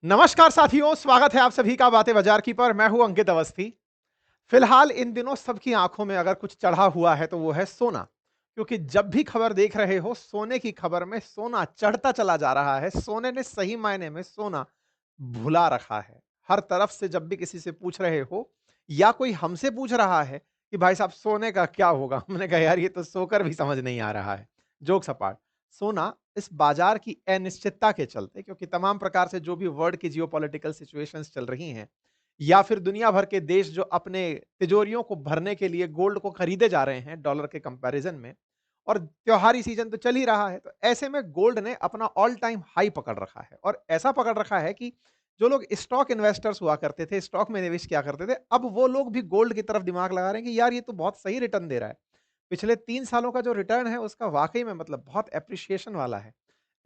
नमस्कार साथियों, स्वागत है आप सभी का बातें बाजार की पर। मैं हूं अंकित अवस्थी। फिलहाल इन दिनों सबकी आंखों में अगर कुछ चढ़ा हुआ है तो वो है सोना। क्योंकि जब भी खबर देख रहे हो, सोने की खबर में सोना चढ़ता चला जा रहा है। सोने ने सही मायने में सोना भुला रखा है। हर तरफ से जब भी किसी से पूछ रहे हो या कोई हमसे पूछ रहा है कि भाई साहब सोने का क्या होगा, हमने कहा यार ये तो सोकर भी समझ नहीं आ रहा है। जोक सपाट। सोना इस बाजार की अनिश्चितता के चलते, क्योंकि तमाम प्रकार से जो भी वर्ल्ड की जियोपॉलिटिकल सिचुएशंस चल रही हैं या फिर दुनिया भर के देश जो अपने तिजोरियों को भरने के लिए गोल्ड को खरीदे जा रहे हैं डॉलर के कंपैरिजन में, और त्योहारी सीजन तो चल ही रहा है, तो ऐसे में गोल्ड ने अपना ऑल टाइम हाई पकड़ रखा है। और ऐसा पकड़ रखा है कि जो लोग स्टॉक इन्वेस्टर्स हुआ करते थे, स्टॉक में निवेश किया करते थे, अब वो लोग भी गोल्ड की तरफ दिमाग लगा रहे हैं कि यार ये तो बहुत सही रिटर्न दे रहा है। पिछले 3 सालों का जो रिटर्न है उसका वाक़ई में मतलब बहुत एप्रिसिएशन वाला है।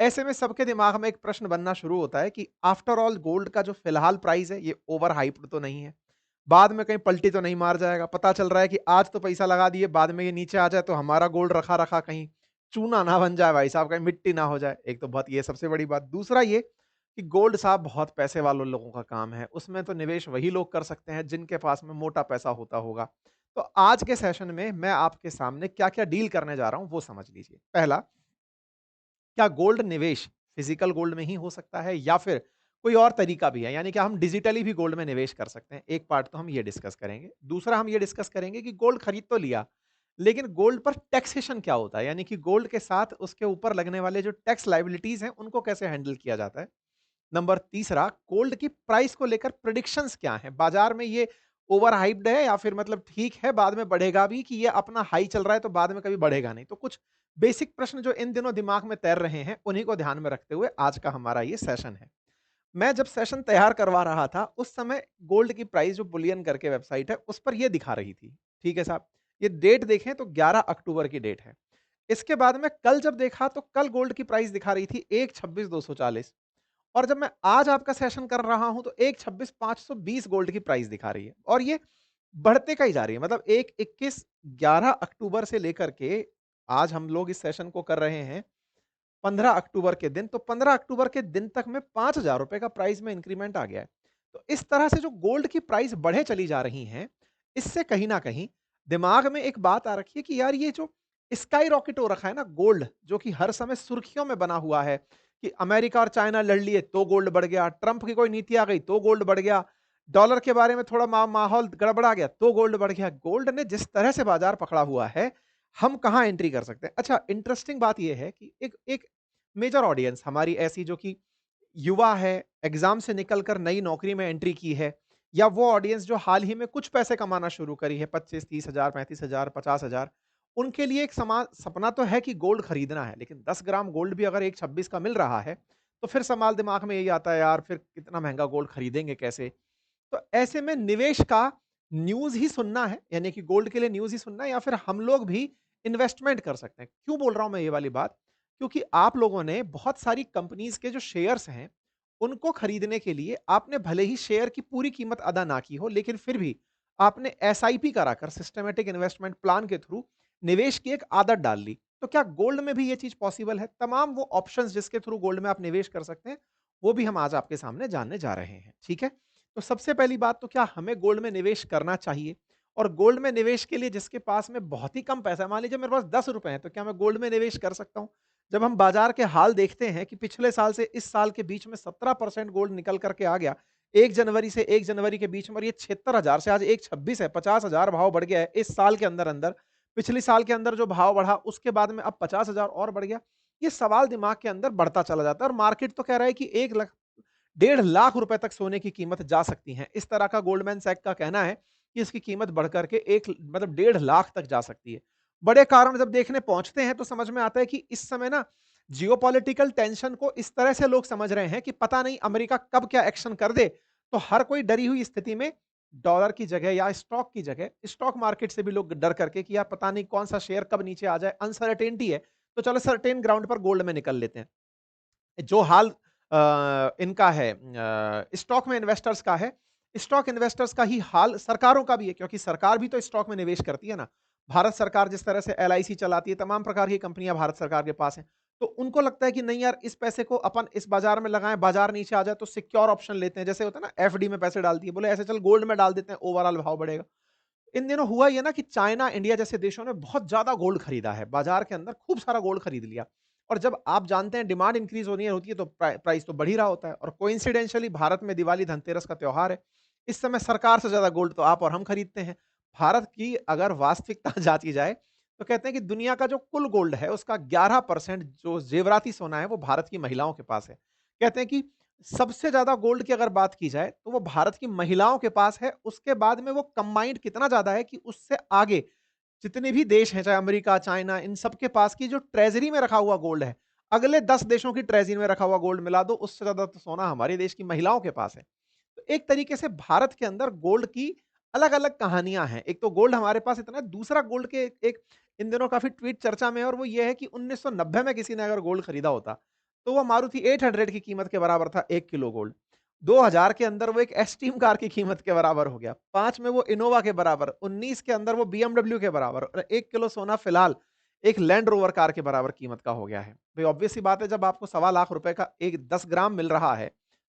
ऐसे में सबके दिमाग में एक प्रश्न बनना शुरू होता है कि आफ्टर ऑल गोल्ड का जो फिलहाल प्राइस है ये ओवर हाइप्ड तो नहीं है? बाद में कहीं पलटी तो नहीं मार जाएगा? पता चल रहा है कि आज तो पैसा लगा दिए, बाद में ये नीचे आ जाए तो हमारा गोल्ड रखा-रखा कहीं चूना ना बन जाए भाई साहब, कहीं मिट्टी ना हो जाए। एक तो बात ये सबसे बड़ी बात। दूसरा ये कि गोल्ड साहब बहुत पैसे वालों लोगों का काम है। उसमें तो निवेश वही लोग कर सकते हैं जिनके पास में मोटा पैसा होता होगा। तो आज के सेशन में मैं आपके सामने क्या-क्या डील करने जा रहा हूँ वो समझ लीजिए। पहला, क्या गोल्ड निवेश फिजिकल गोल्ड में ही हो सकता है या फिर कोई और तरीका भी है? यानी कि हम डिजिटली भी गोल्ड में निवेश कर सकते हैं। एक पार्ट तो हम ये डिस्कस करेंगे। दूसरा हम ये डिस्कस करेंगे कि गोल्ड खरीद तो लिया, लेकिन गोल्ड पर टैक्सेशन क्या होता है? यानी कि गोल्ड के साथ उसके ऊपर लगने वाले जो टैक्स लायबिलिटीज़ हैं, उनको कैसे हैंडल किया जाता है? नंबर तीसरा, गोल्ड की प्राइस को लेकर प्रेडिक्शंस क्या हैं? बाजार में ये ओवर हाइप्ड है या फिर मतलब ठीक है, बाद में बढ़ेगा भी, कि ये अपना हाई चल रहा है तो बाद में कभी बढ़ेगा नहीं? तो कुछ बेसिक प्रश्न जो इन दिनों दिमाग में तैर रहे हैं, उन्हीं को ध्यान में रखते हुए आज का हमारा ये सेशन है। मैं जब सेशन तैयार करवा रहा था, उस समय गोल्ड की प्राइस जो बुलियन करके वेबसाइट है, उस पर ये दिखा रही थी। ठीक है साहब? ये डेट देखें तो 11 अक्टूबर की डेट है। इसके बाद में कल जब देखा तो कल गोल्ड की प्राइस दिखा रही थी 1,26,240, और जब मैं आज आपका सेशन कर रहा हूं तो 1,26,520 गोल्ड की प्राइस दिखा रही है, और ये बढ़ते का ही जा रही है। मतलब 11 अक्टूबर से लेकर के आज हम लोग इस सेशन को कर रहे हैं 15 अक्टूबर के दिन, तो 15 अक्टूबर के दिन तक में 5,000 रुपए का प्राइस में इंक्रीमेंट आ गया है। तो इस तरह से जो गोल्ड की प्राइस बढ़े चली जा रही हैं, इससे कहीं न कहीं दिमाग में एक बात आ रखी है कि यार ये जो स्काई रॉकेट हो रखा है ना गोल्ड, जो कि हर समय सुर्खियों में बना हुआ है कि अमेरिका और चाइना लड़ लिए तो गोल्ड बढ़ गया, ट्रंप की कोई नीति आ गई तो गोल्ड बढ़ गया, डॉलर के बारे में थोड़ा माहौल गड़बड़ा गया तो गोल्ड बढ़ गया। गोल्ड ने जिस तरह से बाजार पकड़ा हुआ है, हम कहाँ एंट्री कर सकते हैं? अच्छा, इंटरेस्टिंग बात ये है कि एक एक मेजर ऑडियंस हमारी ऐसी जो कि युवा है, एग्ज़ाम से निकल कर नई नौकरी में एंट्री की है, या वो ऑडियंस जो हाल ही में कुछ पैसे कमाना शुरू करी है, 25-30,000, 35,000, 50,000, उनके लिए एक सपना तो है कि गोल्ड खरीदना है, लेकिन 10 ग्राम गोल्ड भी अगर 1,26 का मिल रहा है, तो फिर सवाल दिमाग में यही आता है, यार फिर इतना महँगा गोल्ड खरीदेंगे कैसे? तो ऐसे में निवेश का न्यूज़ ही सुनना है, यानी कि गोल्ड के लिए न्यूज़ ही सुनना है, या फिर हम लोग भी इन्वेस्टमेंट कर सकते हैं। क्यों बोल रहा हूँ मैं ये वाली बात? क्योंकि आप लोगों ने बहुत सारी कंपनीज़ के जो शेयर्स हैं, उनको खरीदने के लिए आपने भले ही शेयर की पूरी कीमत अदा ना की हो, लेकिन फिर भी आपने एसआईपी कराकर सिस्टमैटिक इन्वेस्टमेंट प्लान के थ्रू निवेश की एक आदत डाल ली। तो क्या गोल्ड में भी ये चीज़ पॉसिबल है? तमाम वो ऑप्शंस जिसके थ्रू गोल्ड में आप निवेश कर सकते हैं, वो भी हम आज आपके सामने जानने जा रहे हैं। ठीक है? तो सबसे पहली बात तो क्या हमें गोल्ड में निवेश करना चाहिए? और गोल्ड में निवेश के लिए जिसके पास में बहुत ही कम पैसा है, मान लीजिए मेरे पास ₹10 हैं, तो क्या मैं गोल्ड में निवेश कर सकता हूँ? जब हम बाजार के हाल देखते हैं कि पिछले साल से इस साल के बीच में 17% गोल्ड निकल कर के आ गया। 1 जनवरी से 1 जनवरी के बीच में, और ये 76,000 से आज 1,26 है, 50,000 भाव बढ़ गया है इस साल के अंदर-अंदर। पिछले साल के अंदर जो भाव बढ़ा उसके बाद में अब 50,000 और बढ़ गया। ये सवाल दिमाग के अंदर बढ़ता चला जाता है, और मार्केट तो कह रहा है कि 1 लाख 1.5 लाख रुपए तक सोने की कीमत जा सकती है। इस तरह का गोल्डमैन सैक का कहना है कि इसकी कीमत बढ़कर के 1 मतलब 1.5 लाख तक जा सकती है। बड़े कारण जब देखने पहुँचते हैं तो समझ में आता है कि इस समय ना जियोपॉलिटिकल टेंशन को इस तरह से लोग समझ रहे हैं कि पता नहीं अमेरिका कब क्या एक्शन कर दे। तो हर कोई डरी हुई स्थिति में डॉलर की जगह या स्टॉक की जगह स्टॉक मार्केट से भी लोग डर करके कि यार पता नहीं कौन-सा शेयर कब नीचे आ जाए, अनसर्टेनिटी है, तो चलो सर्टेन ग्राउंड पर गोल्ड में निकल लेते हैं। जो हाल इनका है स्टॉक में इन्वेस्टर्स का है, स्टॉक इन्वेस्टर्स का ही हाल सरकारों का भी है, क्योंकि सरकार भी तो स्टॉक में निवेश करती है ना। भारत सरकार जिस तरह से एलआईसी चलाती है, तमाम प्रकार की कंपनियां भारत सरकार के पास हैं। तो उनको लगता है कि नहीं यार, इस पैसे को अपन इस बाजार में लगाएं, बाजार नीचे आ जाए तो सिक्योर ऑप्शन लेते हैं, जैसे होता है ना एफडी में पैसे डाल दिए, बोले ऐसे चल गोल्ड में डाल देते हैं, ओवरऑल भाव बढ़ेगा। इन दिनों हुआ ये ना कि चाइना, इंडिया जैसे देशों ने बहुत ज्यादा गोल्ड खरीदा है, बाजार के अंदर खूब सारा गोल्ड खरीद लिया। और जब आप जानते हैं डिमांड इंक्रीज होनी होती है तो प्राइस तो बढ़ ही रहा होता है। और कोइंसिडेंशियली भारत में दिवाली, धनतेरस का त्योहार है, इस समय सरकार से ज्यादा गोल्ड तो आप और हम खरीदते हैं। भारत की अगर वास्तविकता जांची जाए तो कहते हैं कि दुनिया का जो कुल गोल्ड है उसका 11% जो जेवराती सोना है वो भारत की महिलाओं के पास है। कहते हैं कि सबसे ज्यादा गोल्ड की अगर बात की जाए तो वो भारत की महिलाओं के पास है, उसके बाद में वो कंबाइंड कितना ज्यादा है कि उससे आगे जितने भी देश हैं, चाहे अमेरिका, चाइना, इन सब के पास की जो ट्रेजरी में रखा हुआ गोल्ड है, अगले 10 देशों की ट्रेजरी में रखा हुआ गोल्ड मिला दो, उससे ज्यादा तो सोना हमारे देश की महिलाओं के पास है। तो एक तरीके से भारत के अंदर गोल्ड की अलग-अलग कहानियां हैं। एक तो गोल्ड हमारे पास इतना है, दूसरा गोल्ड के एक इन दिनों काफी ट्वीट चर्चा में है, और वो ये है कि 1990 में किसी ने अगर गोल्ड खरीदा होता, तो वो मारुति 800 की कीमत के बराबर था 1 किलो गोल्ड। 2000 के अंदर वो एक एस्टीम कार की कीमत के बराबर हो गया। 5 में वो इनोवा के बराबर, 19 के अंदर वो बीएमडब्ल्यू के बराबर, और 1 किलो सोना फिलहाल एक लैंड रोवर कार के बराबर कीमत का हो गया है। भाई ऑब्वियस सी बात है, जब आपको सवा लाख रुपए का एक 10 ग्राम मिल रहा है,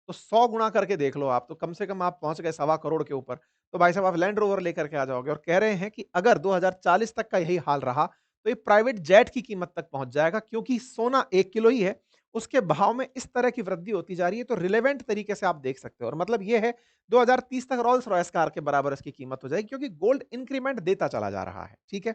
तो 100 गुणा करके देख लो आप, तो कम से कम आप पहुंच गए सवा करोड़ के ऊपर। तो भाई साहब आप लैंड रोवर लेकर के आ जाओगे, और कह रहे हैं कि अगर 2040 तक का यही हाल रहा तो ये प्राइवेट जेट की कीमत तक पहुंच जाएगा, क्योंकि सोना 1 किलो ही है, उसके भाव में इस तरह की वृद्धि होती जा रही है। तो रिलेवेंट तरीके से आप देख सकते हो, और मतलब ये है 2030 तक रोल्स रॉयस कार के बराबर इसकी कीमत हो जाएगी, क्योंकि गोल्ड इंक्रीमेंट देता चला जा रहा है। ठीक है,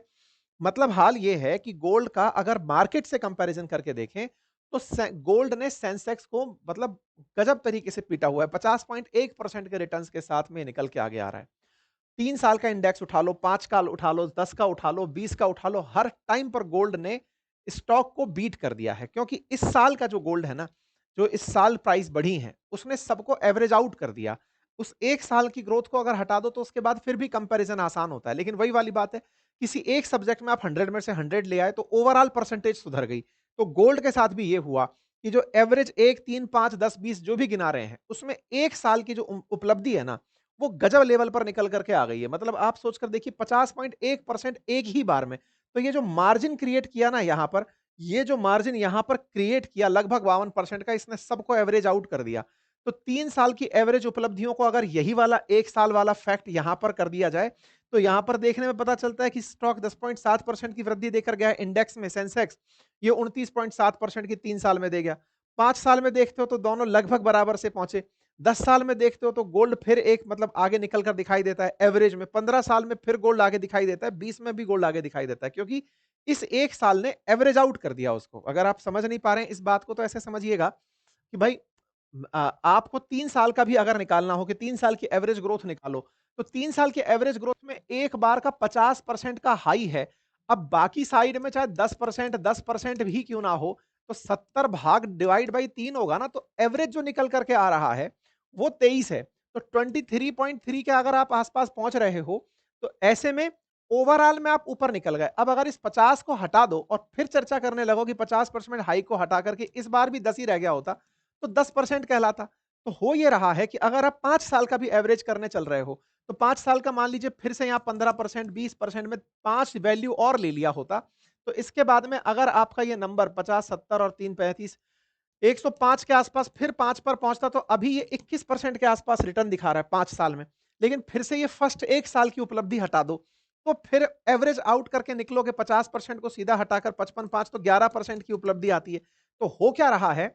मतलब हाल ये है कि गोल्ड का अगर मार्केट से कंपैरिजन करके देखें तो गोल्ड ने सेंसेक्स को मतलब गजब तरीके से पीटा हुआ है। 50.1% के रिटर्न्स के साथ में निकल के आगे आ रहा है। 3 साल का इंडेक्स उठा लो, 5 का उठा लो, 10 का उठा लो, 20 का उठा लो, हर टाइम पर गोल्ड ने स्टॉक को बीट कर दिया है। क्योंकि इस साल का जो गोल्ड है ना, जो इस साल प्राइस बढ़ी है, उसने सबको एवरेज आउट कर दिया। उस एक साल की ग्रोथ को अगर हटा दो तो उसके बाद फिर भी कंपैरिजन आसान होता है। लेकिन वही वाली बात है, किसी एक सब्जेक्ट में आप 100 में से 100 ले आए तो ओवरऑल परसेंटेज सुधर गई। तो गोल्ड के साथ भी ये हुआ कि जो एवरेज 1, 3, 5, 10, 20 जो भी गिना रहे हैं, उसमें एक साल की जो उपलब्धि है ना, वो गजब लेवल पर निकल करके आ गई है। मतलब आप सोचकर देखिए 50.1% एक ही बार में। तो ये जो मार्जिन क्रिएट किया ना यहाँ पर, ये जो मार्जिन यहाँ पर क्रिएट किया लगभग 52% का, इसने सबको एवरेज आउट कर दिया। तो 3 साल की एवरेज उपलब्धियों को अगर यही वाला एक साल वाला फैक्ट यहाँ पर कर दिया जाए, तो यहाँ पर देखने में पता चलता है कि स्टॉक 10.7% की वृद्धि देकर गया है। इंडेक्स में सेंसेक्स ये 29.7% की 3 साल में दे गया। 5 साल में देखते हो तो दोनों लगभग बराबर से पहुंचे। 10 साल में देखते हो तो गोल्ड फिर एक मतलब आगे निकल कर दिखाई देता है एवरेज में। 15 साल में फिर गोल्ड आगे दिखाई देता है। 20 में भी गोल्ड आगे दिखाई देता है, क्योंकि इस एक साल ने एवरेज आउट कर दिया उसको। अगर आप समझ नहीं पा रहे हैं इस बात को, तो ऐसे समझिएगा कि भाई आपको 3 साल का भी अगर निकालना हो कि 3 साल की एवरेज ग्रोथ निकालो, तो 3 साल की एवरेज ग्रोथ में एक बार का 50% का हाई है। अब बाकी साइड में चाहे 10% भी क्यों ना हो, तो 70 भाग डिवाइड बाई 3 होगा ना, तो एवरेज जो निकल करके आ रहा है वो 23 है। तो 23.3 के अगर आप आसपास पहुंच रहे हो, तो ऐसे में ओवरऑल में आप ऊपर निकल गए। अब अगर इस 50 को हटा दो और फिर चर्चा करने लगो कि 50% हाई को हटा करके इस बार भी 10 ही रह गया होता, तो 10% कहलाता। तो हो ये रहा है कि अगर आप 5 साल का भी एवरेज करने चल रहे हो, तो 5 साल का मान लीजिए फिर से यहाँ 15%, 20% में 5 वैल्यू और ले लिया होता, तो इसके बाद में अगर आपका ये नंबर 50, 70 और 3, 35, 105 के आसपास फिर 5 पर पहुंचता, तो अभी ये 21% के आसपास रिटर्न दिखा रहा है 5 साल में। लेकिन फिर से ये फर्स्ट एक साल की उपलब्धि हटा दो, तो फिर एवरेज आउट करके निकलोगे 50% को सीधा हटाकर 55, 5 तो 11% की उपलब्धि आती है। तो हो क्या रहा है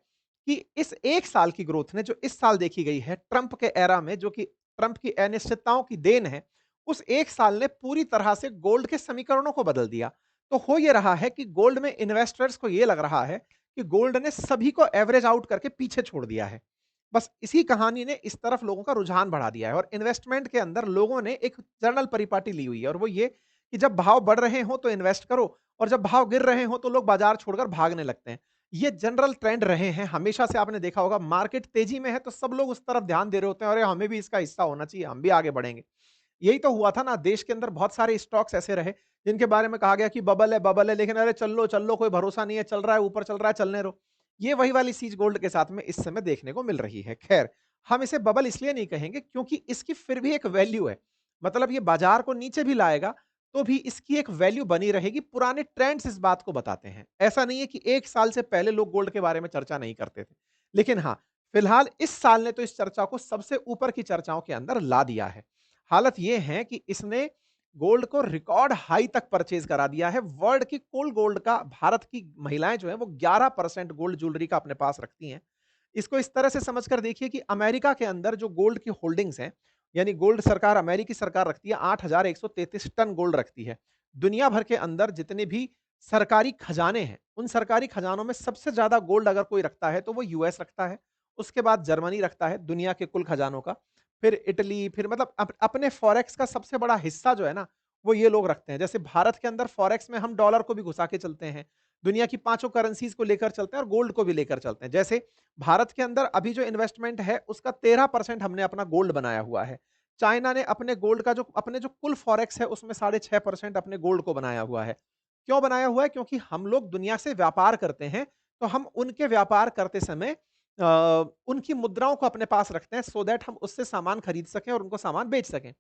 कि इस एक साल की ग्रोथ ने जो इस साल देखी गई है ट्रंप के एरा में, जो कि ट्रंप की अनिश्चितताओं की देन है, उस एक साल ने पूरी तरह से गोल्ड के समीकरणों को बदल दिया। तो हो ये रहा है कि गोल्ड में इन्वेस्टर्स को ये लग रहा है कि गोल्ड ने सभी को एवरेज आउट करके पीछे छोड़ दिया है। बस इसी कहानी ने इस तरफ लोगों का रुझान बढ़ा दिया है, और इन्वेस्टमेंट के अंदर लोगों ने एक जनरल परिपाटी ली हुई है, और वो ये कि जब भाव बढ़ रहे हो तो इन्वेस्ट करो, और जब भाव गिर रहे हो तो लोग बाजार छोड़कर भागने लगते हैं। ये जनरल ट्रेंड रहे हैं हमेशा से। आपने देखा होगा मार्केट तेजी में है तो सब लोग उस तरफ ध्यान दे रहे होते हैं, अरे हमें भी इसका हिस्सा होना चाहिए, हम भी आगे बढ़ेंगे। यही तो हुआ था ना, देश के अंदर बहुत सारे स्टॉक्स ऐसे रहे जिनके बारे में कहा गया कि बबल है, लेकिन अरे चल लो कोई भरोसा नहीं है, चल रहा है ऊपर चल रहा है, चलने दो। ये वही वाली चीज गोल्ड के साथ में इस समय देखने को मिल रही है। खैर, हम इसे बबल इसलिए नहीं कहेंगे क्योंकि इसकी फिर भी एक वैल्यू है। मतलब ये बाजार को नीचे भी लाएगा, तो भी इसकी एक वैल्यू बनी रहेगी। पुराने ट्रेंड्स इस बात को बताते हैं। ऐसा नहीं है कि 1 साल से पहले लोग गोल्ड के बारे में चर्चा नहीं करते थे। लेकिन हाँ, फिलहाल इस साल ने तो इस चर्चा को सबसे ऊपर की चर्चाओं के अंदर ला दिया है। हालत ये है कि इसने गोल्ड को रिकॉर्ड हाई तक परचेज़ करा दिया है। वर्ल्ड की कुल गोल्ड का भारत की महिलाएँ जो हैं वो 11% गोल्ड ज्वेलरी का अपने पास रखती हैं। इसको इस तरह से समझकर देखिए कि अमेरिका के अंदर जो गोल्ड की होल्डिंग्स हैं, यानी गोल्ड सरकार अमेरिकी सरकार रखती है 8,133 टन गोल्ड रखती है। दुनिया भर के अंदर जितने भी सरकारी खजाने हैं, उन सरकारी खजानों में सबसे ज़्यादा गोल्ड अगर कोई रखता है तो वो यूएस रखता है। उसके बाद जर्मनी रखता है दुनिया के कुल खजानों का। फिर इटली, फिर मतलब अपने फॉरेक्स का सबसे बड़ा हिस्सा जो है ना, वो ये लोग रखते हैं। जैसे भारत के अंदर फॉरेक्स में हम डॉलर को भी घुसा के चलते हैं। दुनिया की पाँचों करेंसीज़ को लेकर चलते हैं और गोल्ड को भी लेकर चलते हैं। जैसे भारत के अंदर अभी जो इन्वेस्टमेंट है उसका 13% हमने अपना गोल्ड बनाया हुआ है। चाइना ने अपने गोल्ड का जो अपने जो कुल फॉरेक्स है उसमें 6.5% अपने गोल्ड को बनाया हुआ है। क्यों बनाया हुआ है? क्योंकि हम लोग दुनिया से व्यापार करते हैं, तो हम उनके व्यापार करते समय उनकी मुद्राओं को अपने पास रखते हैं सो दैट हम उससे सामान खरीद सकें और उनको सामान बेच सकें।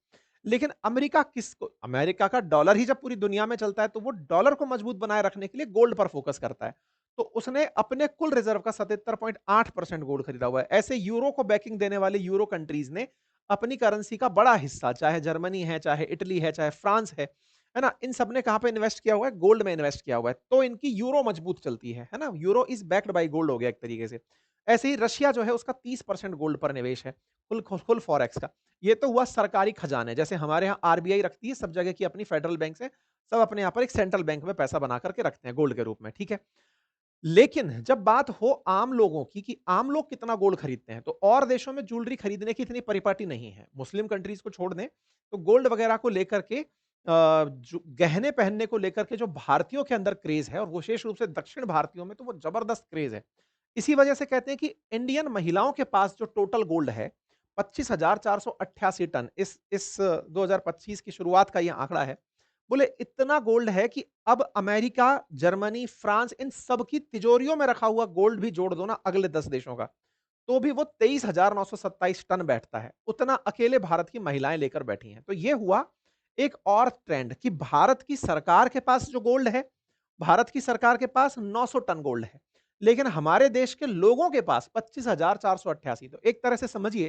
लेकिन अमेरिका का डॉलर ही जब पूरी दुनिया में चलता है, तो वो डॉलर को मजबूत बनाए रखने के लिए गोल्ड पर फोकस करता है। तो उसने अपने कुल रिज़र्व का 77.8% गोल्ड खरीदा हुआ है। ऐसे यूरो को बैकिंग देने वाले यूरो कंट्रीज़ ने अपनी करेंसी का बड़ा हिस्सा, चाहे जर्मनी है, चाहे इटली है, चाहे फ्रांस है ना? इन सब ने कहाँ पे इन्वेस्ट किया हुआ है? गोल्ड में इन्वेस्ट किया हुआ है। तो इनकी यूरो मजबूत चलती है ना? Euro is backed by gold हो गया एक तरीके से। ऐसे ही रशिया जो है उसका 30% गोल्ड पर निवेश है, फुल फॉरेक्स का। ये तो हुआ सरकारी खजाने, जैसे हमारे यहाँ आरबीआई रखती है, सब जगह की अपनी फेडरल बैंक्स हैं, सब अपने यहाँ पर एक सेंट्रल बैंक में पैसा बना कर के रखते हैं गोल्ड के रूप में, ठीक है? लेकिन जब बात हो आम लोगों की कि आम लोग कितना गोल्ड खरीदते हैं, तो और देशों में ज्वेलरी खरीदने की इतनी परिपाटी नहीं है। मुस्लिम कंट्रीज़ को छोड़ दें, तो गोल्ड वगैरह को लेकर के जो गहने पहनने को लेकर के जो भारतीयों के अंदर क्रेज़ है और विशेष रूप से दक्षिण भारतीयों में तो वो ज़बरदस्त क्रेज़ है। इसी वजह से कहते हैं कि इंडियन महिलाओं के पास जो टोटल गोल्ड है, 25,488 टन इस 2025 की शुरुआत का ये आंकड़ा है। बोले इतना गोल्ड है कि अब अमेरिका, जर्मनी, फ्रांस इन सब की तिजोरियों में रखा हुआ गोल्ड भी जोड़ दो ना अगले 10 देशों का, तो भी वो 23,927 टन बैठता है। उतना अकेले भारत की महिलाएँ लेकर बैठी हैं। तो ये हुआ एक और ट्रेंड कि भारत की सरकार के पास जो गोल्ड है, भारत की सरकार के पास 900 टन गोल्ड है। लेकिन हमारे देश के लोगों के पास 25,488। तो एक तरह से समझिए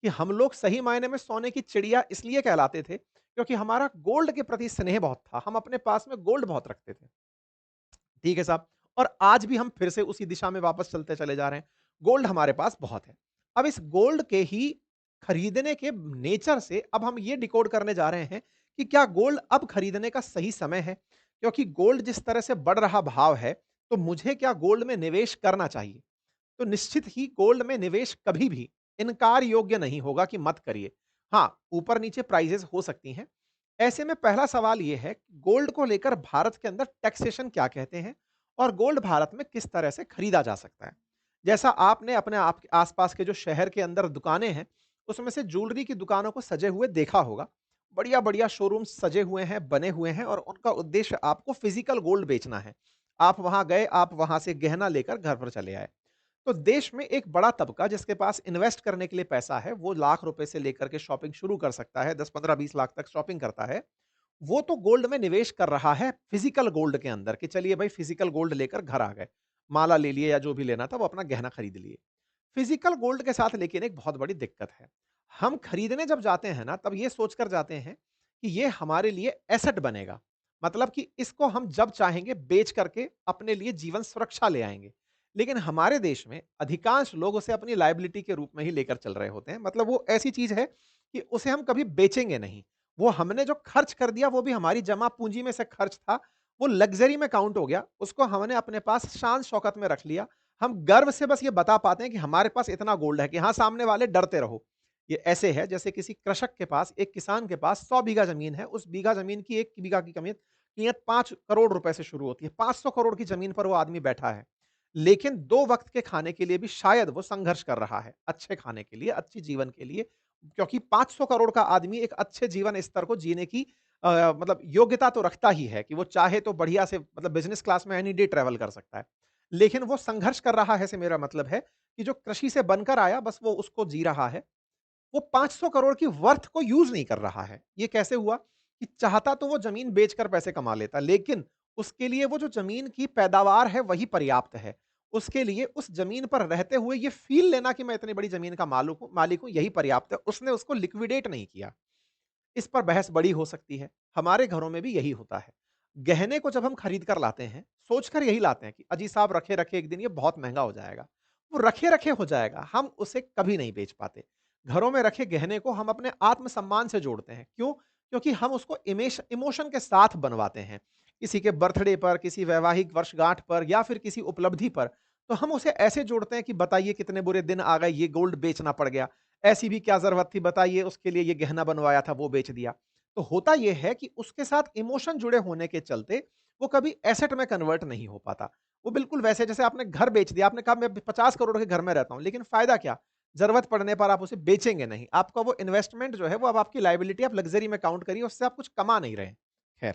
कि हम लोग सही मायने में सोने की चिड़िया इसलिए कहलाते थे क्योंकि हमारा गोल्ड के प्रति स्नेह बहुत था। हम अपने पास में गोल्ड बहुत रखते थे। ठीक है साहब। और आज भी हम फिर से उसी दिशा में वापस चलते चले जा रहे हैं। गोल्ड हमारे पास बहुत है। अब इस गोल्ड के ही खरीदने के नेचर से अब हम ये डिकोड करने जा रहे हैं कि क्या गोल्ड अब खरीदने का सही समय है? क्योंकि गोल्ड जिस तरह से बढ़ रहा भाव है, तो मुझे क्या गोल्ड में निवेश करना चाहिए? तो निश्चित ही गोल्ड में निवेश कभी भी इनकार योग्य नहीं होगा कि मत करिए। हाँ, ऊपर-नीचे प्राइसेज़ हो सकती हैं। ऐसे में पहला सवाल ये है, गोल्ड को लेकर भारत के अंदर टैक्सेशन क्या कहते हैं? और गोल्ड भारत में किस तरह से खरीदा जा सकता है? जैसा आपने अपने आप आस-पास के जो शहर के अंदर दुकानें हैं, उसमें से ज्वेलरी की दुकानों को सजे हुए देखा होगा। बढ़िया-बढ़िया शोरूम्स सजे हुए हैं, बने हुए हैं और उनका उद्देश्य आपको फिज़िकल गोल्ड बेचना है। आप वहाँ गए, आप वहाँ से गहना लेकर घर पर चले आए। तो देश में एक बड़ा तबका जिसके पास इन्वेस्ट करने के लिए पैसा है, वो लाख रुपए से लेकर के शॉपिंग शुरू कर सकता है, 10, 15, 20 लाख तक शॉपिंग करता है। वो तो गोल्ड में निवेश कर रहा है फिजिकल गोल्ड के अंदर कि चलिए भाई फिजिकल गोल्ड लेकर घर आ गए। माला ले लिए या जो भी लेना था वो अपना गहना खरीद लिए। फिजिकल गोल्ड के साथ लेकिन एक बहुत बड़ी दिक्कत है। हम खरीदने जब जाते हैं ना तब ये सोचकर जाते हैं कि ये हमारे लिए एसेट बनेगा। मतलब कि इसको हम जब चाहेंगे बेच करके अपने लिए जीवन सुरक्षा ले आएँगे। लेकिन हमारे देश में अधिकांश लोग उसे अपनी लायबिलिटी के रूप में ही लेकर चल रहे होते हैं। मतलब वो ऐसी चीज़ है कि उसे हम कभी बेचेंगे नहीं। वो हमने जो खर्च कर दिया वो भी हमारी जमा पूँजी में से खर्च था, वो लग्ज़री में काउंट हो गया। उसको हमने अपने पास शान-शौकत में रख लिया। हम गर्व से बस ये बता पाते हैं कि हमारे पास इतना गोल्ड है कि हाँ, सामने वाले डरते रहो। ये ऐसे है जैसे किसी कृषक के पास, एक किसान के पास 100 बीघा ज़मीन है, उस बीघा ज़मीन की 1 बीघा की कीमत 5 करोड़ रुपए से शुरू होती है। 500 करोड़ की ज़मीन पर वो आदमी बैठा है। लेकिन 2 वक़्त के खाने के लिए भी शायद वो संघर्ष कर रहा है, अच्छे खाने के लिए, अच्छे जीवन के लिए। क्योंकि 500 करोड़ का आदमी एक अच्छे जीवन स्तर को जीने की मतलब योग्यता तो रखता ही है कि वो चाहे तो बढ़िया से मतलब बिज़नेस क्लास में एनी डे ट्रैवल कर सकता है। लेकिन वो संघर्ष कर रहा है से मेरा मतलब है कि जो कृषि से बनकर आया बस वो उसको जी रहा है। वो 500 करोड़ की वर्थ को यूज़ नहीं कर रहा है। ये कैसे हुआ? कि चाहता तो वो ज़मीन बेचकर पैसे कमा लेता, लेकिन उसके लिए वो जो ज़मीन की पैदावार है वही पर्याप्त है। उसके लिए उस ज़मीन पर रहते हुए ये फ़ील लेना कि मैं इतनी बड़ी ज़मीन का मालिक हूँ यही पर्याप्त है। उसने उसको लिक्विडेट नहीं किया। इस पर बहस बड़ी हो सकती है। हमारे घरों में भी यही होता है। गहने को जब हम खरीद कर लाते हैं, सोचकर यही लाते हैं कि अजी साहब रखे-रखे एक दिन ये बहुत महँगा हो जाएगा। वो रखे-रखे हो जाएगा, हम उसे कभी नहीं बेच पाते। घरों में रखे गहने को हम अपने आत्म-सम्मान से जोड़ते हैं। क्यों? क्योंकि हम उसको इमोशन के साथ बनवाते हैं। किसी के बर्थडे पर, किसी वैवाहिक वर्षगांठ पर या फिर किसी उपलब्धि पर, तो हम उसे ऐसे जोड़ते हैं कि बताइए कितने बुरे दिन आ गए, ये गोल्ड बेचना पड़ गया। ऐसी भी क्या ज़रूरत थी बताइए, उसके लिए ये गहना बनवाया था, वो बेच दिया। तो होता ये है कि उसके साथ इमोशन जुड़े होने के चलते, वो कभी एसेट में कन्वर्ट नहीं हो पाता। वो बिल्कुल वैसे जैसे आपने घर बेच दिया, आपने कहा मैं 50 करोड़ के घर में रहता हूँ, लेकिन फ़ायदा क्या? ज़रूरत पड़ने पर आप उसे बेचेंगे नहीं। आपका वो इन्वेस्टमेंट जो है, वो अब आपकी लायबिलिटी आप लग्ज़री में काउंट करिए, उससे आप कुछ कमा नहीं रहे हैं। खैर,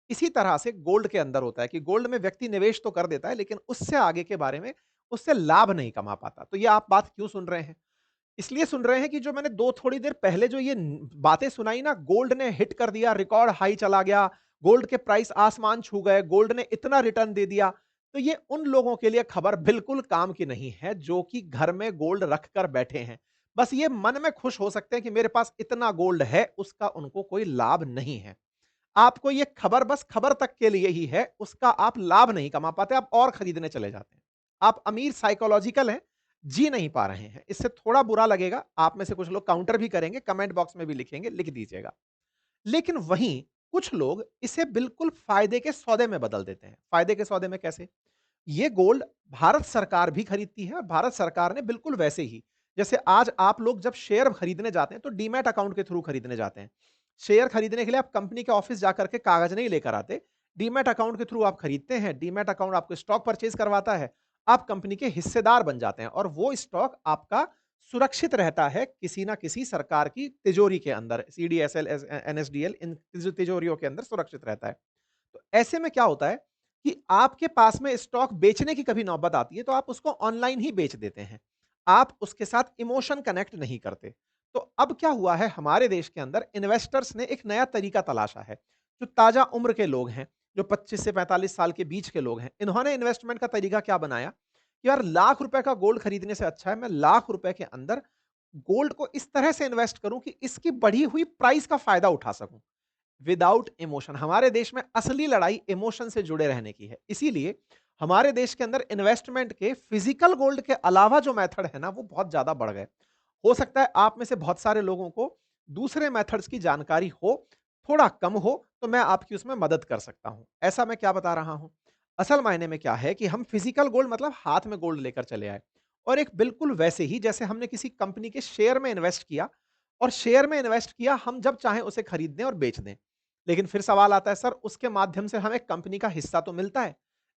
इसी तरह से गोल्ड के अंदर होता है कि गोल्ड में व्यक्ति निवेश तो कर देता है, लेकिन उससे आगे के बारे में उससे लाभ नहीं कमा पाता। तो ये आप बात क्यों सुन रहे हैं? इसलिए सुन रहे हैं कि जो मैंने 2 थोड़ी देर पहले जो ये बातें सुनाई ना, गोल्ड ने हिट कर दिया, रिकॉर्ड हाई चला गया, गोल्ड के प्राइस आसमान छू गए, गोल्ड ने इतना रिटर्न दे दिया। तो ये उन लोगों के लिए खबर बिल्कुल काम की नहीं है, जो कि घर में गोल्ड रख कर बैठे हैं। बस ये मन में खुश हो सकते हैं कि मेरे पास इतना गोल्ड है, उसका उनको कोई लाभ नहीं है। आपको ये खबर बस खबर तक के लिए ही है, उसका आप लाभ नहीं कमा पाते, आप और खरीदने चले जाते हैं। आप अमीर साइकोलॉजिकल हैं, जी नहीं पा रहे हैं। इससे थोड़ा बुरा लगेगा, आप में से कुछ लोग काउंटर भी करेंगे, कमेंट बॉक्स में भी लिखेंगे, लिख दीजिएगा। लेकिन वहीं कुछ लोग इसे बिल्कुल फ़ायदे के सौदे में बदल देते हैं। फ़ायदे के सौदे में कैसे? ये गोल्ड भारत सरकार भी खरीदती है और भारत सरकार ने बिल्कुल वैसे ही, जैसे आज आप लोग जब शेयर खरीदने जाते हैं तो डीमैट अकाउंट के थ्रू खरीदने जाते हैं। शेयर खरीदने के लिए आप कंपनी के ऑफिस जाकर के कागज नहीं लेकर आते, डीमैट अकाउंट के थ्रू आप खरीदते हैं। डीमैट अकाउंट आपको स्टॉक परचेज करवाता है, आप कंपनी के हिस्सेदार बन जाते हैं और वो स्टॉक आपका सुरक्षित रहता है किसी ना किसी सरकार की तिजोरी के अंदर, सीडीएसएल, एनएसडीएल, इन तिजोरियों के अंदर सुरक्षित रहता है। तो ऐसे में क्या होता है कि आपके पास में स्टॉक बेचने की कभी नौबत आती है, तो आप उसको ऑनलाइन ही बेच देते हैं। आप उसके साथ इमोशन कनेक्ट नहीं करते। तो अब क्या हुआ है हमारे देश के अंदर इन्वेस्टर्स ने एक नया तरीका तलाशा है। जो ताज़ा उम्र के लोग हैं, जो 25 से 45 साल के बीच के लोग हैं, इन्होंने इन्वेस्टमेंट का तरीका क्या बनाया कि यार लाख रुपए का गोल्ड खरीदने से अच्छा है मैं लाख रुपए के अंदर गोल्ड को इस तरह से इन्वेस्ट करूं कि इसकी बढ़ी हुई प्राइस का फायदा उठा सकूं। विदाउट इमोशन, हमारे देश में असली लड़ाई इमोशन से जुड़े रहने की है। इसीलिए हमारे देश के अंदर इन्वेस्टमेंट के फिजिकल गोल्ड के अलावा जो मेथड है ना, वो बहुत ज्यादा बढ़ गए। हो सकता है आप में से बहुत सारे लोगों को दूसरे मेथड्स की जानकारी हो, थोड़ा कम हो, तो मैं आपकी उसमें मदद कर सकता हूं। ऐसा मैं क्या बता रहा हूं? असल मायने में क्या है कि हम फिजिकल गोल्ड मतलब हाथ में गोल्ड लेकर चले आए और एक बिल्कुल वैसे ही जैसे हमने किसी कंपनी के शेयर में इन्वेस्ट किया और शेयर में इन्वेस्ट किया, हम जब चाहें उसे खरीद दें और बेच दें। लेकिन फिर सवाल आता है सर उसके माध्यम से हमें कंपनी का हिस्सा तो मिलता है।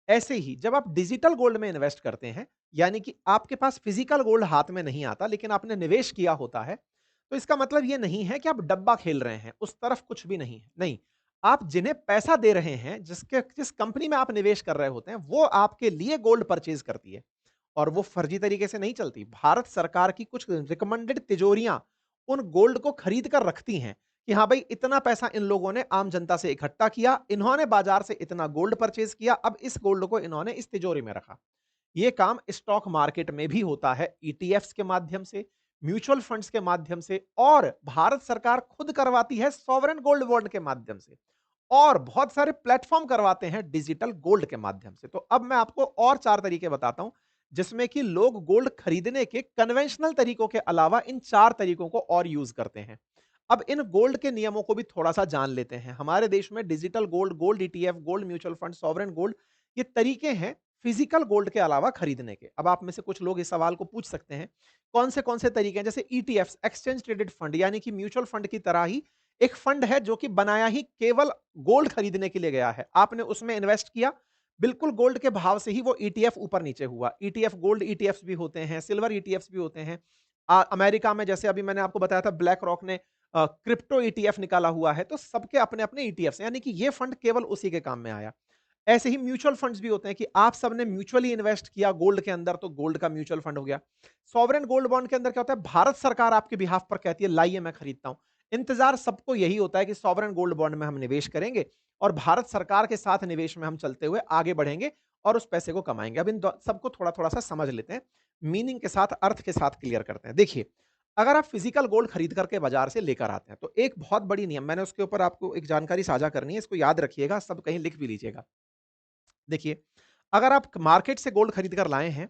ऐसे ही जब आप डिजिटल गोल्ड में इन्वेस्ट करते हैं, यानी कि आपके पास फिजिकल गोल्ड हाथ में नहीं आता लेकिन आपने निवेश किया होता है, तो इसका मतलब ये नहीं है कि आप डब्बा खेल रहे हैं, उस तरफ कुछ भी नहीं है। नहीं, आप जिन्हें पैसा दे रहे हैं, जिस कंपनी में आप निवेश कर रहे होते हैं, वो आपके लिए गोल्ड परचेज़ करती है और वो फर्जी तरीके से नहीं चलती। भारत सरकार की कुछ रिकमेंडेड तिजोरियाँ उन गोल्ड को खरीद कर रखती हैं कि हाँ भाई इतना पैसा इन लोगों ने आम जनता से इकट्ठा किया, इन्होंने बाजार से इतना गोल्ड परचेज किया, अब इस गोल्ड को इन्होंने इस तिजोरी में रखा। ये काम स्टॉक मार्केट में भी होता है, ईटीएफ्स के माध्यम से, म्यूचुअल फंड्स के माध्यम से और भारत सरकार खुद करवाती है सॉवरेन गोल्ड बॉन्ड के माध्यम से और बहुत सारे प्लेटफॉर्म करवाते हैं डिजिटल गोल्ड के माध्यम से। तो अब मैं आपको और 4 तरीके बताता हूं जिसमें कि लोग गोल्ड खरीदने के कन्वेंशनल तरीकों के अलावा इन 4 तरीकों को और यूज करते हैं। अब इन गोल्ड के नियमों को भी थोड़ा-सा जान लेते हैं। हमारे देश में digital gold, gold ETF, gold mutual fund, sovereign gold ये तरीके हैं फिजिकल गोल्ड के अलावा खरीदने के। अब आप में से कुछ लोग इस सवाल को पूछ सकते हैं, कौन से तरीके हैं? जैसे ईटीएफ्स, एक्सचेंज ट्रेडेड फंड यानी कि म्यूचुअल फंड की तरह ही एक फंड है जो कि बनाया ही केवल गोल्ड खरीदने के लिए गया है। आपने उसमें इन्वेस्ट किया, बिल्कुल गोल्ड के भाव से ही वो ईटीएफ ऊपर-नीचे हुआ। ईटीएफ गोल्ड ईटीएफ्स भी होते हैं, सिल्वर ईटीएफ्स भी होते हैं। अमेरिका में जैसे अभी मैंने आपको बताया था ब्लैक रॉक ने क्रिप्टो ईटीएफ निकाला हुआ है, तो सबके अपने-अपने ईटीएफ्स हैं, यानी कि ये फंड केवल उसी के काम में आया। ऐसे ही म्यूचुअल फंड्स भी होते हैं कि आप सबने म्यूचुअली इन्वेस्ट किया गोल्ड के अंदर, तो गोल्ड का म्यूचुअल फंड हो गया। सॉवरेन गोल्ड बॉन्ड के अंदर क्या होता है, भारत सरकार आपके बिहाफ पर कहती है, लाइए मैं खरीदता हूँ। इंतजार सबको यही होता है कि सॉवरेन गोल्ड बॉन्ड में हम निवेश करेंगे और भारत सरकार के साथ निवेश में हम चलते हुए आगे बढ़ेंगे और उस पैसे को कमाएंगे। अब इन सबको थोड़ा थोड़ा सा समझ लेते हैं, मीनिंग के साथ, अर्थ के साथ क्लियर करते हैं। देखिए, अगर आप फिजिकल गोल्ड खरीद करके बाजार से लेकर आते हैं तो एक बहुत बड़ी नियम, मैंने उसके ऊपर आपको एक जानकारी साझा करनी है, इसको याद रखिएगा, सब कहीं लिख भी लीजिएगा। देखिए, अगर आप मार्केट से गोल्ड खरीद कर लाए हैं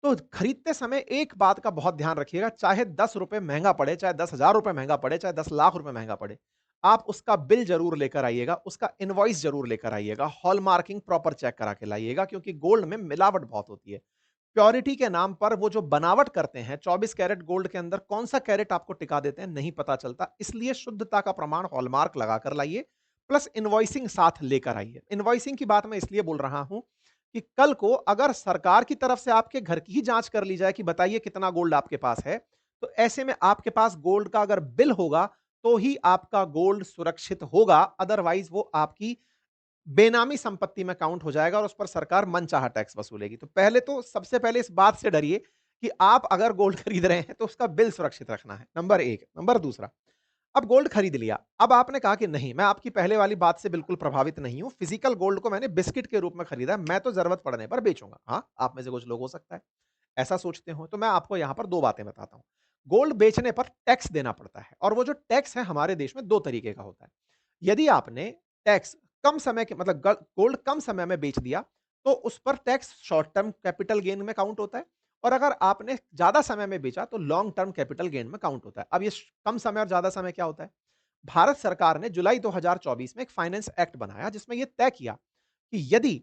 तो खरीदते समय एक बात का बहुत ध्यान रखिएगा, चाहे ₹10 महँगा पड़े, चाहे ₹10,000 महँगा पड़े, चाहे 10 लाख रुपए महँगा पड़े, आप उसका बिल ज़रूर लेकर आइएगा, उसका इनवॉइस ज़रूर लेकर आइएगा, हॉलमार्किंग प्रॉपर चेक करा के लाइएगा, क्योंकि गोल्ड में मिलावट बहुत होती है। प्योरिटी के नाम पर वो जो बनावट करते हैं, 24 कैरेट गोल्ड के अंदर कौन-सा कैरेट आपको टिका देते हैं, नहीं पता चलता। इसलिए शुद्धता का प्रमाण हॉलमार्क लगाकर लाइए, प्लस इनवॉइसिंग साथ लेकर आइए। इनवॉइसिंग की बात मैं इसलिए बोल रहा हूँ कि कल को अगर सरकार की तरफ से आपके घर की ही जांच कर ली जाए कि बताइए कितना गोल्ड आपके पास है, तो ऐसे में आपके पास गोल्ड का अगर बिल होगा, तो ही आपका गोल्ड सुरक्षित होगा, अदरवाइज़ वो आपकी बेनामी संपत्ति में काउंट हो जाएगा और उस पर सरकार मनचाहा टैक्स वसूलेगी। तो पहले तो सबसे पहले इस बात से डरिए कि आप अगर गोल्ड खरीद रहे हैं तो उसका बिल सुरक्षित रखना है, नंबर 1। नंबर दूसरा, अब गोल्ड खरीद लिया, अब आपने कहा कि नहीं, मैं आपकी पहले वाली बात से बिल्कुल प्रभावित नहीं हूं, फिजिकल गोल्ड को मैंने बिस्किट के रूप में खरीदा है, मैं तो जरूरत पड़ने पर बेचूंगा। हाँ, आप में से कुछ लोग हो सकता है ऐसा सोचते हो, तो मैं आपको यहां पर दो बातें बताता हूं। गोल्ड बेचने पर टैक्स देना पड़ता है और वो जो टैक्स है हमारे देश में दो तरीके का होता है। यदि आपने टैक्स कम समय के मतलब गोल्ड कम समय में बेच दिया, तो उस पर tax short term capital gain में काउंट होता है और अगर आपने ज्यादा समय में बेचा तो लॉन्ग टर्म कैपिटल गेन में काउंट होता है। अब ये कम समय और ज्यादा समय क्या होता है? भारत सरकार ने जुलाई 2024 में एक फाइनेंस एक्ट बनाया जिसमें यह तय किया कि यदि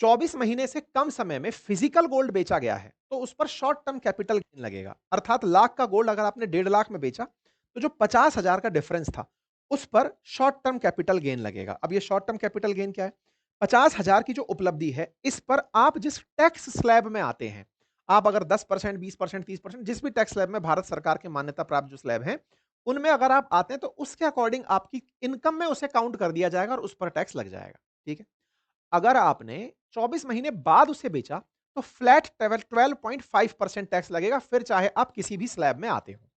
24 महीने से कम समय में फिजिकल गोल्ड बेचा गया है, तो उस पर शॉर्ट टर्म कैपिटल गेन लगेगा। अर्थात लाख का गोल्ड अगर आपने 1.5 लाख में बेचा, तो जो 50,000 का डिफरेंस था, उस पर शॉर्ट टर्म कैपिटल गेन लगेगा। अब ये शॉर्ट टर्म कैपिटल गेन क्या है? 50,000 की जो उपलब्धि है, इस पर आप जिस टैक्स स्लैब में आते हैं, आप अगर 10%, 20%, 30%, जिस भी टैक्स स्लैब में भारत सरकार के मान्यता प्राप्त जो स्लैब हैं, उनमें अगर आप आते हैं, तो उसके अकॉर्डिंग आपकी इनकम में उसे काउंट कर दिया जाएगा और उस पर टैक्स लग जाएगा। ठीक है? अगर आपने 24 महीने बाद उसे बेचा, तो फ्लैट 12.5% टैक्स लगेगा, फिर चाहे आप किसी भी स्लैब में आते हो।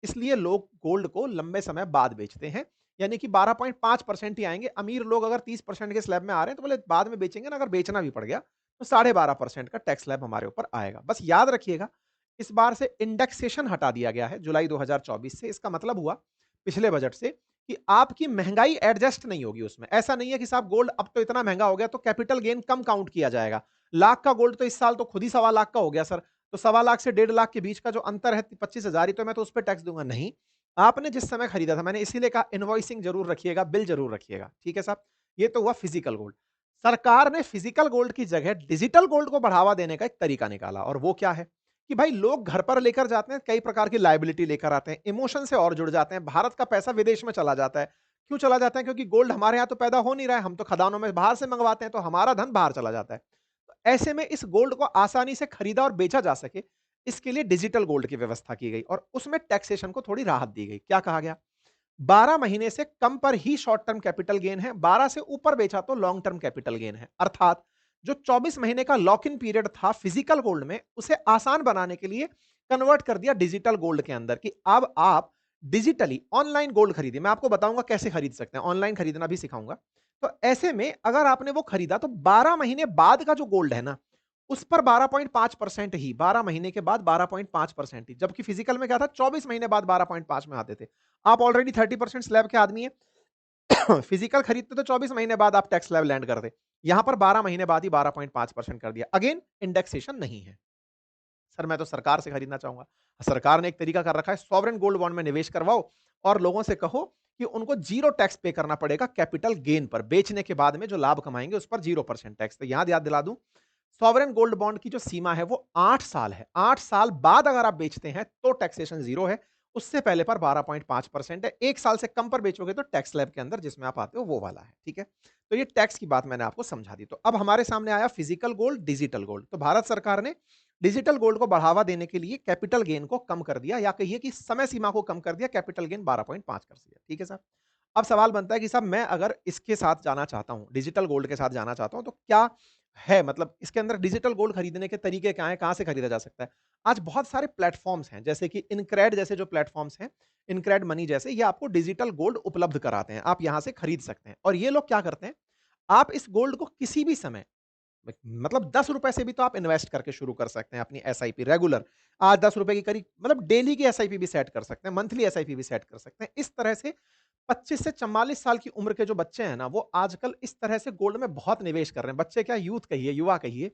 इसलिए लोग गोल्ड को लंबे समय बाद बेचते हैं, यानी कि 12.5% ही आएंगे। अमीर लोग अगर 30% के स्लैब में आ रहे हैं तो बोले बाद में बेचेंगे ना, अगर बेचना भी पड़ गया तो 12.5% का टैक्स स्लैब हमारे ऊपर आएगा। बस याद रखिएगा, इस बार से इंडेक्सेशन हटा दिया गया है जुलाई 2024 से। इसका मतलब हुआ पिछले बजट से कि आपकी महंगाई एडजस्ट नहीं होगी उसमें। ऐसा नहीं है कि साहब गोल्ड अब तो इतना महंगा हो गया तो कैपिटल गेन कम काउंट किया जाएगा। लाख का गोल्ड तो इस साल तो खुद ही 1.25 लाख का हो गया सर, तो 1.25 लाख से 1.5 लाख के बीच का जो अंतर है 25,000 ही, तो मैं तो उस पर टैक्स दूंगा नहीं। आपने जिस समय खरीदा था, मैंने इसीलिए कहा इनवॉइसिंग जरूर रखिएगा, बिल जरूर रखिएगा। ठीक है साहब, ये तो हुआ फिजिकल गोल्ड। सरकार ने फिजिकल गोल्ड की जगह डिजिटल गोल्ड को बढ़ावा देने का एक तरीका निकाला, और वो क्या है कि भाई लोग घर पर लेकर जाते हैं, कई प्रकार की लायबिलिटी लेकर आते हैं, इमोशन से और जुड़ जाते हैं, भारत का पैसा विदेश में चला जाता है। क्यों चला जाता है? क्योंकि गोल्ड हमारे यहाँ तो पैदा हो नहीं रहा है, हम तो खदानों में बाहर से मंगवाते हैं, तो हमारा धन बाहर चला जाता है। तो ऐसे में इस गोल्ड को आसानी से खरीदा और बेचा जा सके, इसके लिए डिजिटल गोल्ड की व्यवस्था की गई और उसमें टैक्सेशन को थोड़ी राहत दी गई। क्या कहा गया? 12 महीने से कम पर ही शॉर्ट टर्म कैपिटल गेन है, 12 से ऊपर बेचा तो लॉन्ग टर्म कैपिटल गेन है। अर्थात जो 24 महीने का लॉक इन पीरियड था फिजिकल गोल्ड में, उसे आसान बनाने के लिए कन्वर्ट कर दिया डिजिटल गोल्ड के अंदर कि अब आप डिजिटली ऑनलाइन गोल्ड खरीदिए। मैं आपको बताऊंगा कैसे खरीद सकते हैं, ऑनलाइन खरीदना भी सिखाऊंगा। तो ऐसे में अगर आपने वो खरीदा तो 12 महीने बाद का जो गोल्ड है ना, उस पर 12.5% ही, 12 महीने के बाद 12.5% ही, जबकि फिजिकल में क्या था, 24 महीने बाद 12.5 में आते थे। आप ऑलरेडी 30% स्लैब के आदमी हैं। फिजिकल खरीदते तो 24 महीने बाद आप टैक्स स्लैब लैंड कर दे, यहां पर 12 महीने बाद ही 12.5% कर दिया। अगेन इंडेक्सेशन नहीं है। सर मैं तो सरकार से खरीदना चाहूंगा। सरकार ने एक तरीका कर रखा है, सॉवरेन गोल्ड बॉन्ड में निवेश करवाओ और लोगों से कहो कि उनको 0 टैक्स पे करना पड़ेगा कैपिटल गेन पर, बेचने के बाद में जो लाभ कमाएंगे उस पर 0% टैक्स। तो याद याद दिला दूं, सॉवरेन गोल्ड बॉन्ड की जो सीमा है वो 8 साल है। 8 साल बाद अगर आप बेचते हैं तो टैक्सेशन 0 है, उससे पहले पर 12.5% है। 1 साल से कम पर बेचोगे तो टैक्स स्लैब के अंदर जिसमें आप आते हो वो वाला है। ठीक है, तो ये टैक्स की बात मैंने आपको समझा दी। तो अब हमारे सामने आया फिजिकल गोल्ड, डिजिटल गोल्ड। तो भारत सरकार ने डिजिटल गोल्ड को बढ़ावा देने के लिए कैपिटल गेन को कम कर दिया, या कहिए कि समय सीमा को कम कर दिया, कैपिटल गेन 12.5 कर दिया। ठीक है साहब, अब सवाल बनता है कि साहब मैं अगर इसके साथ जाना चाहता हूं, डिजिटल गोल्ड के साथ जाना चाहता हूं, तो क्या है, मतलब इसके अंदर डिजिटल गोल्ड खरीदने के तरीके क्या हैं, कहाँ से खरीदा जा सकता है? आज बहुत सारे प्लेटफ़ॉर्म्स हैं, जैसे कि इनक्रेड जैसे जो प्लेटफ़ॉर्म्स हैं, इनक्रेड मनी जैसे, ये आपको डिजिटल गोल्ड उपलब्ध कराते हैं। आप यहाँ से खरीद सकते हैं और ये लोग क्या करते हैं, आप इस गोल्ड को किसी भी समय मतलब ₹10 से भी तो आप इन्वेस्ट करके शुरू कर सकते हैं अपनी एसआईपी रेगुलर। आज ₹10 की करीब मतलब डेली की एसआईपी भी सेट कर सकते हैं, मंथली एसआईपी भी सेट कर सकते हैं। इस तरह से 25 से 44 साल की उम्र के जो बच्चे हैं ना, वो आजकल इस तरह से गोल्ड में बहुत निवेश कर रहे हैं। बच्चे क्या यूथ कहिए, युवा कहिए,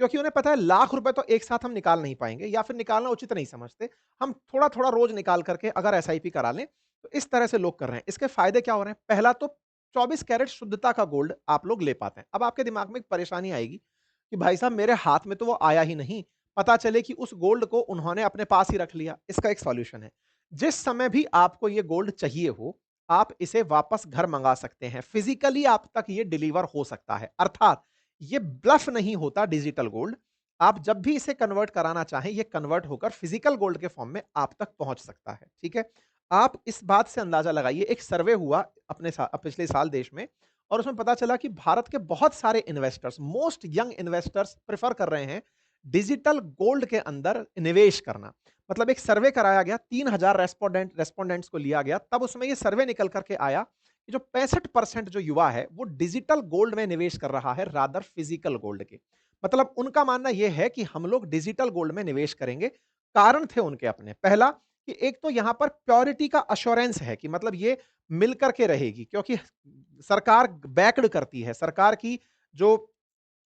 क्योंकि उन्हें पता है लाख रुपए तो एक साथ हम निकाल नहीं पाएँगे या फिर निकालना उचित नहीं समझते। हम थोड़ा-थोड़ा रोज़ निकाल करके अगर एसआईपी करा लें, तो इस तरह से लोग कर रहे हैं। इसके फ़ायदे क्या हो रहे हैं? पहला तो 24 कैरेट शुद्धता का गोल्ड आप लोग ले पाते हैं। अब आपके दिमाग में एक परेशानी आएगी कि भाई साहब मेरे हाथ में तो वो आया ही नहीं। पता चले कि उस गोल्ड को उन्होंने अपने पास ही रख लिया। इसका एक सॉल्यूशन है। जिस समय भी आपको ये गोल्ड चाहिए हो, आप इसे वापस घर मँगा सकते हैं। फिज़िकली आप तक ये डिलीवर हो सकता है। अर्थात ये ब्लफ नहीं होता डिजिटल गोल्ड। आप जब भी इसे कन्वर्ट कराना चाहें, ये कन्वर्ट होकर फिज़िकल गोल्ड के फॉर्म में आप तक पहुँच सकता है। ठीक है? आप इस बात से अंदाज़ा लगाइए, एक सर्वे हुआ पिछले साल देश में और उसमें पता चला कि भारत के बहुत सारे investors, most young investors prefer कर रहे हैं डिजिटल गोल्ड के अंदर निवेश करना। मतलब एक सर्वे कराया गया, 3000 रेस्पोंडेंट्स को लिया गया, तब उसमें ये सर्वे निकल करके आया कि जो 65% जो युवा है, वो डिजिटल गोल्ड में निवेश कर रहा है रादर फिजिकल गोल्ड के। मतलब उनका मानना यह है कि हम लोग डिजिटल गोल्ड में निवेश करेंगे। कारण थे उनके अपने। पहला कि एक तो यहां पर प्योरिटी का अश्योरेंस है कि मतलब ये मिल करके रहेगी, क्योंकि सरकार बैक्ड करती है। सरकार की जो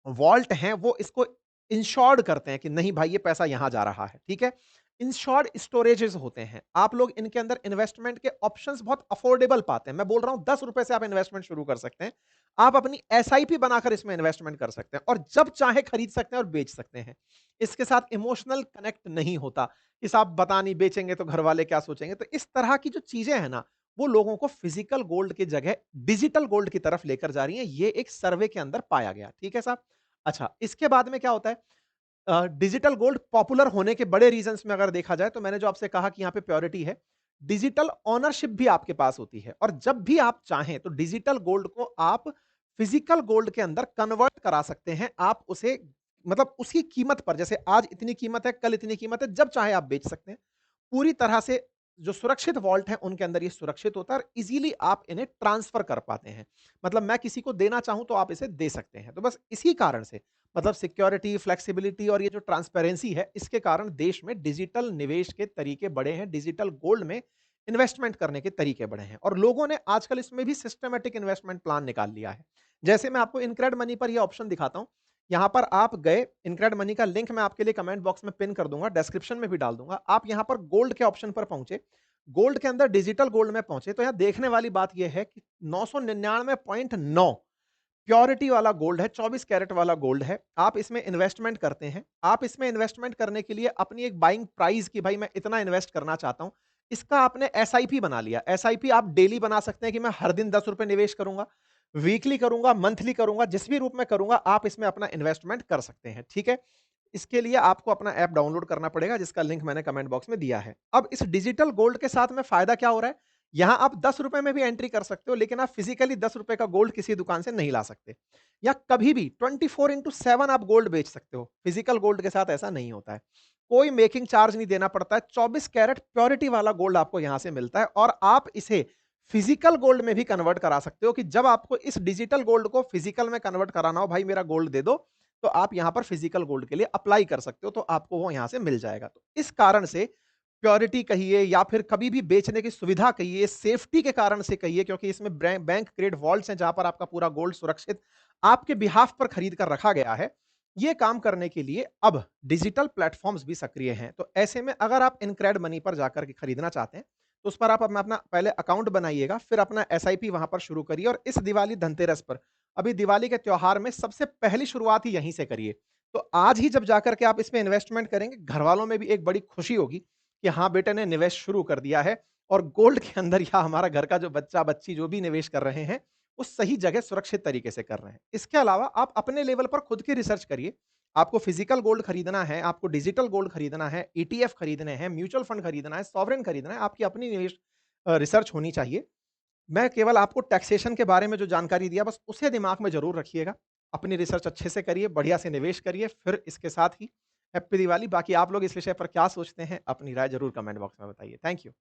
वॉल्ट हैं वो इसको इंश्योर्ड करते हैं कि नहीं भाई ये पैसा यहां जा रहा है, ठीक है? इंश्योर्ड स्टोरेजेस होते हैं। आप लोग इनके अंदर इन्वेस्टमेंट के ऑप्शंस बहुत अफोर्डेबल पाते हैं। मैं बोल रहा हूं ₹10 से आप इन्वेस्टमेंट शुरू कर सकते हैं। आप अपनी एसआईपी बनाकर इसमें इन्वेस्टमेंट कर सकते हैं और जब चाहे खरीद सकते हैं और बेच सकते हैं। इसके साथ इमोशनल कनेक्ट नहीं होता कि साहब बता नहीं बेचेंगे तो घर वाले क्या सोचेंगे। तो इस तरह की जो चीजें हैं ना, वो लोगों को फिजिकल गोल्ड की जगह डिजिटल गोल्ड की तरफ लेकर जा रही हैं। ये एक सर्वे के अंदर पाया गया, ठीक है साहब? अच्छा, इसके बाद में क्या होता है, डिजिटल गोल्ड पॉपुलर होने के बड़े रीजंस में अगर देखा जाए तो मैंने जो आपसे कहा कि यहाँ पे प्योरिटी है, डिजिटल ओनरशिप भी आपके पास होती है और जब भी आप चाहें तो डिजिटल गोल्ड को आप फिजिकल गोल्ड के अंदर कन्वर्ट करा सकते हैं। आप उसे मतलब उसकी कीमत पर, जैसे आज इतनी कीमत है, कल इतनी कीमत है, जब चाहे आप बेच सकते हैं। पूरी तरह से जो सुरक्षित वॉल्ट है उनके अंदर ये सुरक्षित होता है और इजीली आप इन्हें ट्रांसफर कर पाते हैं। मतलब मैं किसी को देना चाहूं तो आप इसे दे सकते हैं। तो बस इसी कारण से मतलब सिक्योरिटी, फ्लेक्सिबिलिटी और ये जो ट्रांसपेरेंसी है, इसके कारण देश में डिजिटल निवेश के तरीके बढ़े हैं, डिजिटल गोल्ड में इन्वेस्टमेंट करने के तरीके बढ़े हैं और लोगों ने आजकल इसमें भी सिस्टमैटिक इन्वेस्टमेंट प्लान निकाल लिया है। जैसे मैं आपको इनक्रेड मनी पर यह ऑप्शन दिखाता हूं। यहां पर आप गए, इनक्रेड मनी का लिंक मैं आपके लिए कमेंट बॉक्स में पिन कर दूंगा, डिस्क्रिप्शन में भी डाल दूंगा। आप यहां पर गोल्ड के ऑप्शन पर पहुंचे, गोल्ड के अंदर डिजिटल गोल्ड में पहुंचे, तो यहां देखने वाली बात यह है कि 999.9 प्योरिटी वाला गोल्ड है, 24 कैरेट वाला गोल्ड है। आप इसमें इन्वेस्टमेंट करते हैं। आप इसमें इन्वेस्टमेंट करने के लिए अपनी एक बाइंग प्राइस कि भाई मैं इतना इन्वेस्ट करना चाहता हूं, इसका आपने एसआईपी बना लिया। एसआईपी आप डेली बना सकते हैं कि मैं हर दिन ₹10 निवेश करूंगा, वीकली करूंगा, मंथली करूंगा, जिस भी रूप में करूंगा आप इसमें अपना इन्वेस्टमेंट कर सकते हैं, ठीक है? इसके लिए आपको अपना ऐप डाउनलोड करना पड़ेगा जिसका लिंक मैंने कमेंट बॉक्स में दिया है। अब इस डिजिटल गोल्ड के साथ में फायदा क्या हो रहा है? यहां आप ₹10 में भी एंट्री कर सकते हो, लेकिन आप फिजिकली ₹10 का गोल्ड किसी दुकान से नहीं ला सकते। या कभी भी 24/7 आप गोल्ड बेच सकते हो। फिजिकल गोल्ड के साथ ऐसा नहीं होता है। कोई मेकिंग चार्ज नहीं देना पड़ता है। 24 कैरेट प्योरिटी वाला गोल्ड आपको यहां से मिलता है और आप इसे फिजिकल गोल्ड में भी कन्वर्ट करा सकते हो कि जब आपको इस डिजिटल गोल्ड को फिजिकल में कन्वर्ट कराना हो, भाई मेरा गोल्ड दे दो, तो आप यहां पर फिजिकल गोल्ड के लिए अप्लाई कर सकते हो, तो आपको वो यहां से मिल जाएगा। तो इस कारण से प्योरिटी कहिए या फिर कभी भी बेचने की सुविधा कहिए, सेफ्टी के कारण से कहिए, क्योंकि इसमें बैंक ग्रेड वॉल्ट्स हैं जहां पर आपका पूरा गोल्ड सुरक्षित आपके बिहाफ पर खरीद कर रखा गया है। ये काम करने के लिए अब डिजिटल प्लेटफॉर्म्स भी सक्रिय हैं। तो ऐसे में अगर आप इनक्रेड मनी पर जाकर के खरीदना चाहते हैं, तो उस पर आप अपना पहले अकाउंट बनाइएगा, फिर अपना एसआईपी वहां पर शुरू करिए और इस दिवाली धनतेरस पर, अभी दिवाली के त्योहार में सबसे पहली शुरुआत ही यहीं से करिए। तो आज ही जब जाकर के आप इसमें इन्वेस्टमेंट करेंगे, घर वालों में भी एक बड़ी खुशी होगी कि हाँ, बेटे ने निवेश शुरू कर दिया है और गोल्ड के अंदर या हमारा घर का जो बच्चा-बच्ची जो भी निवेश कर रहे हैं, वो सही जगह सुरक्षित तरीके से कर रहे हैं। इसके अलावा आप अपने लेवल पर खुद की रिसर्च करिए। आपको फिजिकल गोल्ड खरीदना है, आपको डिजिटल गोल्ड खरीदना है, ईटीएफ खरीदने हैं, म्यूचुअल फंड खरीदना है, सॉवरेन खरीदना है, आपकी अपनी रिसर्च होनी चाहिए। मैं केवल आपको टैक्सेशन के बारे में जो जानकारी दिया बस उसे दिमाग में ज़रूर रखिएगा। अपनी रिसर्च अच्छे से करिए, बढ़िया से निवेश करिए, फिर इसके साथ ही हैप्पी दिवाली। बाकी आप लोग इस विषय पर क्या सोचते हैं? अपनी राय ज़रूर कमेंट बॉक्स में बताइए। Thank you.